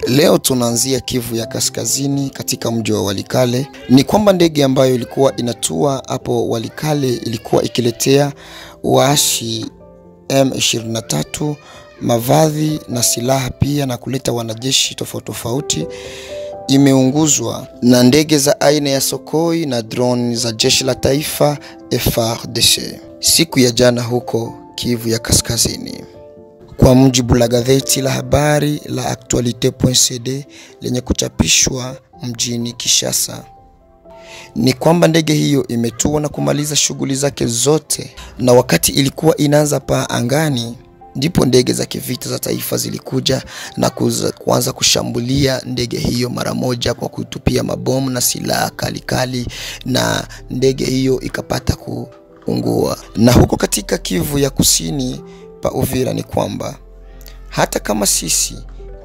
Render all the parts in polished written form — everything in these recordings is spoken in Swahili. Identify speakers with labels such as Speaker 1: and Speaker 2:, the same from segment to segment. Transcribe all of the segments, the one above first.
Speaker 1: Leo tunaanzia Kivu ya Kaskazini katika mji wa Walikale. Ni kwamba ndege ambayo ilikuwa inatua hapo Walikale ilikuwa ikiletea waasi M23 mavazi na silaha pia na kuleta wanajeshi tofauti imeunguzwa na ndege za aina ya Sokoi na drone za jeshi la taifa FARDC siku ya jana huko Kivu ya Kaskazini. Kwa mujibu la gazeti la habari la Actualite.cd lenye kuchapishwa mjini Kinshasa, ni kwamba ndege hiyo imetua na kumaliza shughuli zake zote, na wakati ilikuwa inaanza paa angani ndipo ndege za kivita za taifa zilikuja na kuanza kushambulia ndege hiyo mara moja kwa kutupia mabomu na silaha kali, na ndege hiyo ikapata kuungua. Na huko katika Kivu ya Kusini pa Uvira ni kwamba hata kama sisi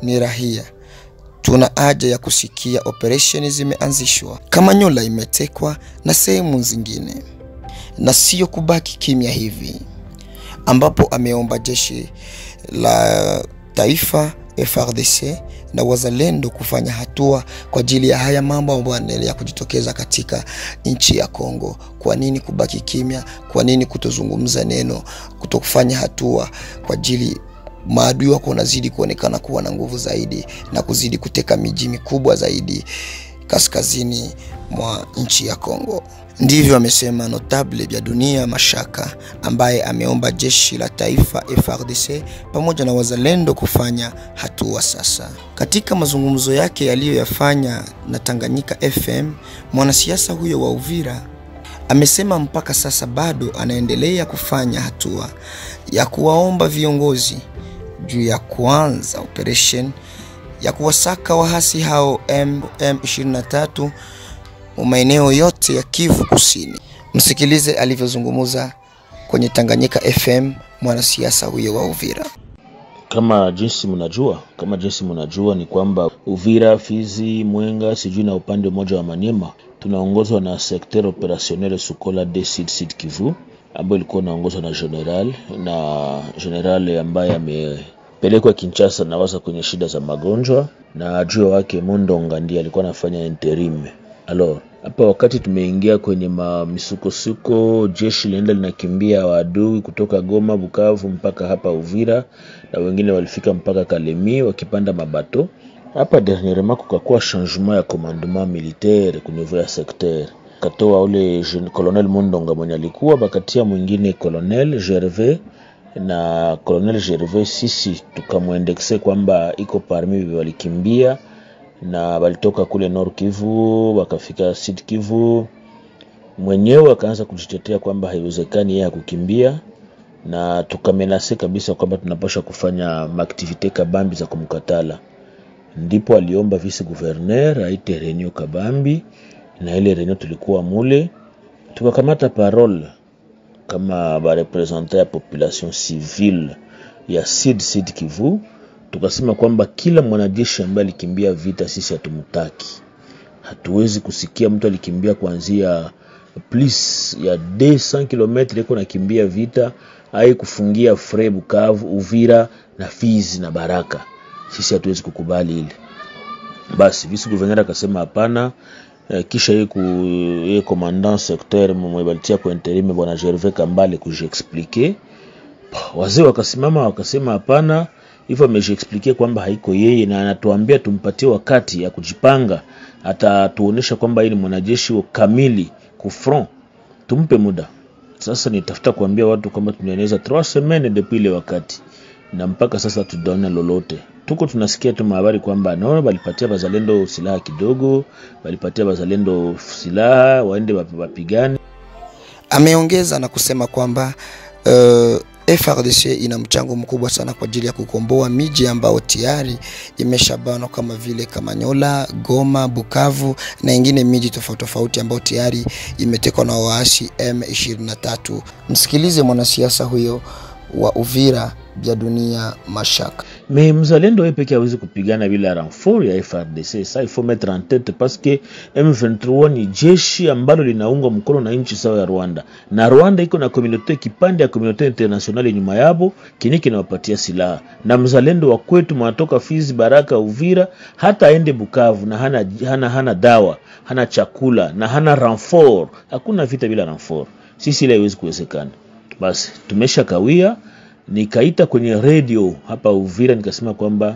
Speaker 1: ni raia, tuna haja ya kusikia operation zimeanzishwa, Kamanyola imetekwa na sehemu zingine, na sio kubaki kimya hivi, ambapo ameomba jeshi la taifa FARDC na wazalendo kufanya hatua kwa ajili ya haya mambo ambayo yanaendelea kujitokeza katika nchi ya Kongo. Kwa nini kubaki kimya? Kwa nini kutozungumza neno, kutokufanya hatua kwa ajili maadui wako wanazidi kuonekana kuwa na nguvu zaidi na kuzidi kuteka miji mikubwa zaidi kaskazini mwa nchi ya Kongo? Ndivyo amesema notable vya dunia Mashaka, ambaye ameomba jeshi la taifa FARDC pamoja na wazalendo kufanya hatua sasa. Katika mazungumzo yake aliyoyafanya na Tanganyika FM, mwanasiasa huyo wa Uvira amesema mpaka sasa bado anaendelea kufanya hatua ya kuwaomba viongozi juu ya kuanza operation ya kuwasaka wahasi hao M23 maeneo yote ya Kivu Kusini. Msikilize alivyozungumza kwenye Tanganyika FM mwanasiasa huyo wa Uvira.
Speaker 2: Kama jinsi mnajua ni kwamba Uvira, Fizi, Mwenga, sijui na upande mmoja wa Maniema tunaongozwa na secteur opérationnel Sukola de Sud Kivu, ambayo ilikuwa inaongozwa na general ambaye amepelekwa Kinshasa na waza kwenye shida za magonjwa, na ajua wake Mondonga ndiye alikuwa anafanya interim. Alors, hapa wakati tumeingia kwenye misukosuko, jeshi lienda linakimbia waadui kutoka Goma, Bukavu mpaka hapa Uvira, na wengine walifika mpaka Kalemi wakipanda mabato. Hapa dernièrement kukakuwa changement ya commandement militaire ku niveau ya secteur. Katoa ule colonel Mondonga mwenye alikuwa bakatia mwingine colonel Gervais, na colonel Gervais sisi tukamwendexe kwamba iko parmi walikimbia na walitoka kule Nord Kivu wakafika Sud Kivu. Mwenyewe akaanza kujitetea kwamba haiwezekani yeye kukimbia, na tukamenase kabisa kwamba tunapaswa kufanya activite kabambi za kumkatala. Ndipo aliomba vice gouverneur aite reunion kabambi, na ile reunion tulikuwa mule tukakamata parole kama ba representant ya population civile ya Sud Kivu. Tukasema kwamba kila mwanajeshi ambaye alikimbia vita sisi hatumtaki. Hatuwezi kusikia mtu alikimbia kuanzia plus ya 200 km iko nakimbia vita ai kufungia Fre, Bukavu, Uvira na Fizi na Baraka. Sisi hatuwezi kukubali ile. Basi vice gouverneur akasema hapana. Kisha yeye commandant secteur mwebalitia kwa interim bwana Gervais Kambale kujiexpliquer. Wazee wakasimama wakasema hapana, hivyo amejiexpliquer kwamba haiko yeye, na anatuambia tumpatie wakati ya kujipanga, hata tuonesha kwamba yeye ni mwanajeshi wa kamili ku front, tumpe muda. Sasa nitafuta kuambia watu kwamba tunaeneza 3 semaines depuis ile wakati, na mpaka sasa tudaona lolote. Tuko tunasikia tu habari kwamba naona walipatia bazalendo silaha kidogo, walipatia bazalendo silaha waende wapigane.
Speaker 1: Ameongeza na kusema kwamba FARDC ina mchango mkubwa sana kwa ajili ya kukomboa miji ambao tayari imeshabanwa kama vile Kamanyola, Goma, Bukavu na ingine miji tofauti ambao tayari imetekwa na waasi M23. Msikilize mwanasiasa huyo wa Uvira vya dunia Mashaka.
Speaker 2: Mais mzalendo yeye pekee hawezi kupigana bila renfort ya FARDC. Ça il faut mettre en tête parce que M23 ni jeshi ambalo linaunga mkono na nchi sawa ya Rwanda. Na Rwanda iko na community kipande ya community international nyuma yabo kiniki kinawapatia silaha. Na mzalendo wa kwetu mwanatoka Fizi, Baraka, Uvira hata aende Bukavu na hana dawa, hana chakula na hana renfort. Hakuna vita bila renfort. Sisi ile haiwezi kuwezekana. Basi tumesha kawia. Nikaita kwenye radio hapa Uvira nikasema kwamba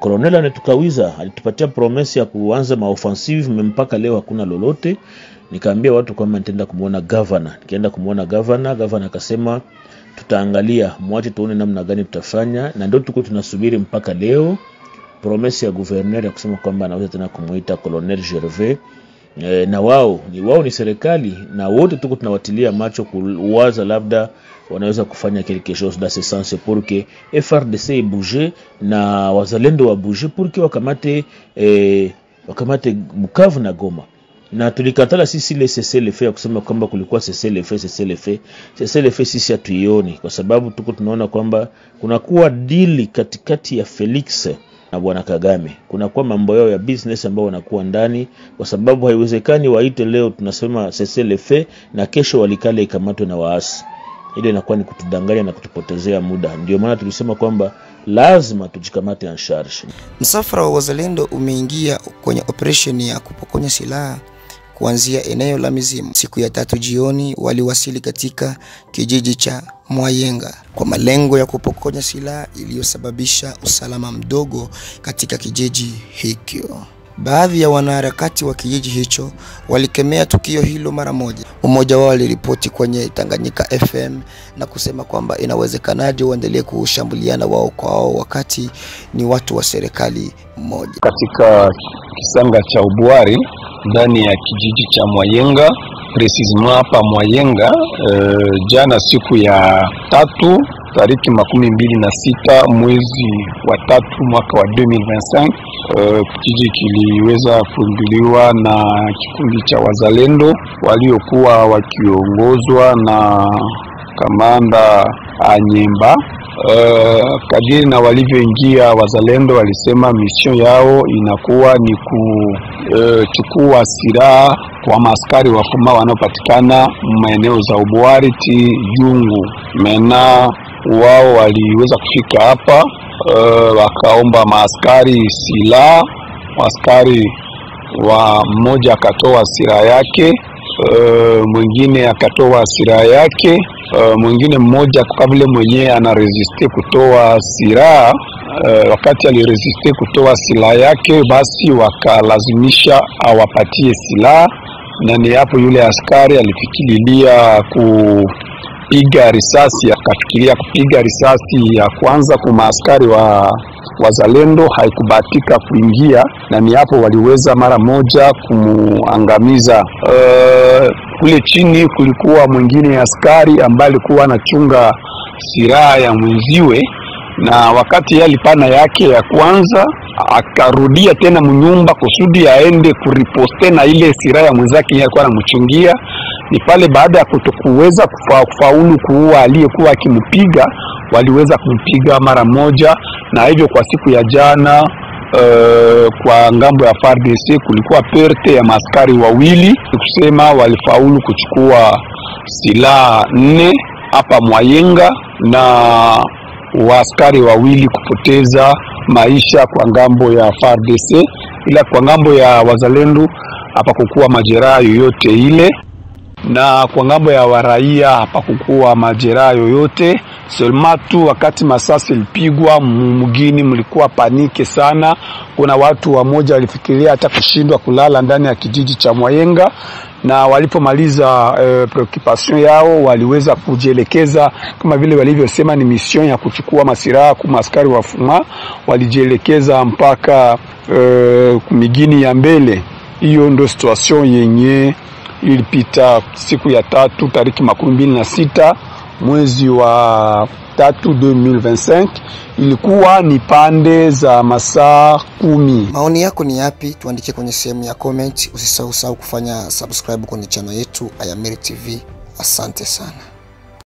Speaker 2: colonel anatukawiza, alitupatia promesse ya kuanza maoffensive, mpaka leo hakuna lolote. Nikaambia watu kwamba nitaenda kumuona governor. Nikaenda kumuona governor akasema tutaangalia, mwache tuone namna gani tutafanya, na ndio tuko tunasubiri mpaka leo promesse ya gouverneur ya kusema kwamba anaweza tena kumuita Colonel Gervais. Na wao ni serikali, na wote tuko tunawatilia macho kuwaza labda wanaweza kufanya quelque chose dans ce sens pour que FARDC bouge na wazalendo wa bouge pour que wakamate Bukavu na Goma. Na tulikatala sisi ile cessez-le-feu ya kusema kwamba kulikuwa cessez-le-feu sisi hatuioni, kwa sababu tuko tunaona kwamba kuna kuwa deal katikati ya Felix na bwana Kagame. Kuna kwa mambo yao ya business ambao wanakuwa ndani, kwa sababu haiwezekani waite leo tunasema cessez-le-feu na kesho Walikale ikamatwe na waasi. Ile inakuwa ni kutudanganya na kutupotezea muda. Ndio maana tulisema kwamba lazima tujikamate en charge.
Speaker 1: Msafara wa wazalendo umeingia kwenye operation ya kupokonya silaha kuanzia eneo la Mizimu. Siku ya 3 jioni waliwasili katika kijiji cha Mwayenga kwa malengo ya kupokonya silaha iliyosababisha usalama mdogo katika kijiji hicho. Baadhi ya wanaharakati wa kijiji hicho walikemea tukio hilo mara moja. Mmoja wao aliripoti kwenye Tanganyika FM na kusema kwamba inawezekanaje waendelee kushambuliana wao kwa wao wakati ni watu wa serikali moja.
Speaker 3: Katika kisanga cha Ubwari ndani ya kijiji cha Mwayenga, precisement hapa Mwayenga, jana siku ya 3 tariki 26 mwezi wa 3 mwaka wa 2025, kijiji kiliweza kuingiliwa na kikundi cha wazalendo waliokuwa wakiongozwa na kamanda Anyemba. Kadiri na walivyoingia wazalendo walisema mission yao inakuwa ni kuchukua silaha kwa maaskari wa Fuma wanaopatikana maeneo za Ubwari ti Jungu. Mena wao waliweza kufika hapa, wakaomba maaskari silaha. Maaskari wa mmoja akatoa silaha yake, mwingine akatoa silaha yake, mwingine mmoja kwa vile mwenyewe anaresiste kutoa silaha. Wakati aliresiste kutoa silaha yake, basi wakalazimisha awapatie silaha, na ni hapo yule askari alifikiria kupiga risasi, akafikiria kupiga risasi ya kwanza kwa maaskari wa wazalendo, haikubahatika kuingia, na ni hapo waliweza mara moja kumuangamiza. Kule chini kulikuwa mwingine askari ambaye alikuwa anachunga silaha ya mwenziwe, na wakati yeye alipana yake ya kwanza akarudia tena mnyumba kusudi aende kuriposte na ile silaha ya mwenzake yeye alikuwa anamchungia. Ni pale baada ya kutokuweza kufaulu kuua aliyekuwa akimpiga, waliweza kumpiga mara moja. Na hivyo kwa siku ya jana kwa ngambo ya FARDC kulikuwa perte ya maaskari wawili, kusema walifaulu kuchukua silaha 4 hapa Mwayenga, na waaskari wawili kupoteza maisha kwa ngambo ya FARDC, ila kwa ngambo ya wazalendo hapakukuwa majeraha yoyote ile, na kwa ngambo ya waraia hapakukuwa majeraha yoyote. Seulement tu wakati masasi ilipigwa mgini mlikuwa panike sana. Kuna watu wamoja walifikiria hata kushindwa kulala ndani ya kijiji cha Mwayenga, na walipomaliza preoccupation yao waliweza kujielekeza kama vile walivyosema ni mission ya kuchukua masiraha kwa askari wa Fuma, walijielekeza mpaka migini ya mbele. Hiyo ndio situation yenye ilipita siku ya 3 tariki 26 mwezi wa 3 2025. Ilikuwa ni pande za masaa 10.
Speaker 1: Maoni yako ni yapi? Tuandike kwenye sehemu ya comment. Usisahau kufanya subscribe kwenye channel yetu Ayamiri TV. Asante sana.